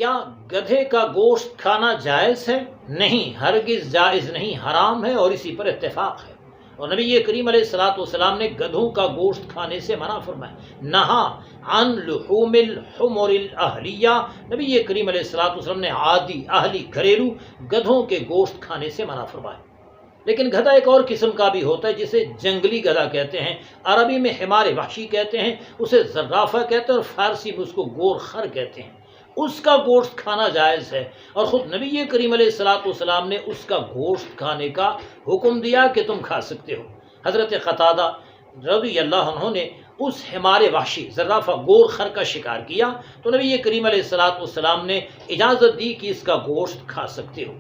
کیا گدھے کا گوشت کھانا جائز ہے؟ نہیں، ہرگز جائز نہیں، حرام ہے، اور اسی پر اتفاق ہے۔ اور نبی کریم علیہ الصلوۃ والسلام نے گدھوں کا گوشت کھانے سے منع فرمایا، نہا عن لحوم الحمر الاہلیہ۔ نبی کریم علیہ الصلوۃ والسلام نے عادی، اہلی، گھریلو گدھوں کے گوشت کھانے سے منع فرمایا۔ لیکن گدھا ایک اور قسم کا بھی ہوتا ہے جسے جنگلی گدھا کہتے ہیں، عربی میں حمار وحشی کہتے ہیں، اسے زرافہ کہتے ہیں، اور فارسی میں اس کو گور خر کہتے ہیں۔ اس کا گوشت کھانا جائز ہے، اور خود نبی کریم علیہ الصلوۃ والسلام نے اس کا گوشت کھانے کا حکم دیا کہ تم کھا سکتے ہو۔ حضرت قتادہ رضی اللہ عنہ نے اس حمار وحشی، زرافہ، گور خر کا شکار کیا تو نبی کریم علیہ الصلوۃ والسلام نے اجازت دی کہ اس کا گوشت کھا سکتے ہو۔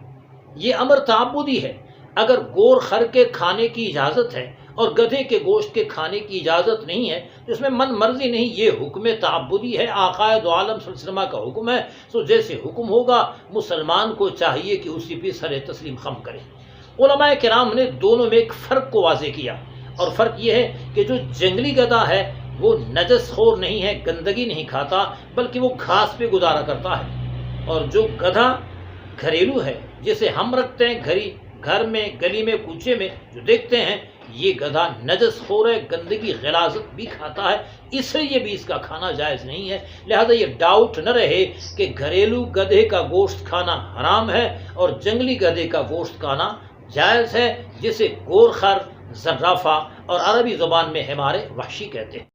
یہ امر تعبدی ہے۔ اگر گور خر کے کھانے کی اجازت ہے اور گدھے کے گوشت کے کھانے کی اجازت نہیں ہے تو اس میں من مرضی نہیں، یہ حکم تعبدی ہے، آقا دو عالم صلی اللہ علیہ وسلم کا حکم ہے۔ سو جیسے حکم ہوگا مسلمان کو چاہیے کہ اسی پہ سر تسلیم خم کرے۔ علماء کرام نے دونوں میں ایک فرق کو واضح کیا، اور فرق یہ ہے کہ جو جنگلی گدھا ہے وہ نجس خور نہیں ہے، گندگی نہیں کھاتا، بلکہ وہ گھاس پہ گزارا کرتا ہے، اور جو گدھا گھریلو ہے جسے ہم رکھتے ہیں گھر میں، گلی میں، کوچے میں جو دیکھتے ہیں، یہ گدھا نجس خور ہے، گندگی غلاظت بھی کھاتا ہے، اس لیے بھی اس کا کھانا جائز نہیں ہے۔ لہذا یہ ڈاؤٹ نہ رہے کہ گھریلو گدھے کا گوشت کھانا حرام ہے اور جنگلی گدھے کا گوشت کھانا جائز ہے، جسے گور خر، زرافہ اور عربی زبان میں حمار وحشی کہتے ہیں۔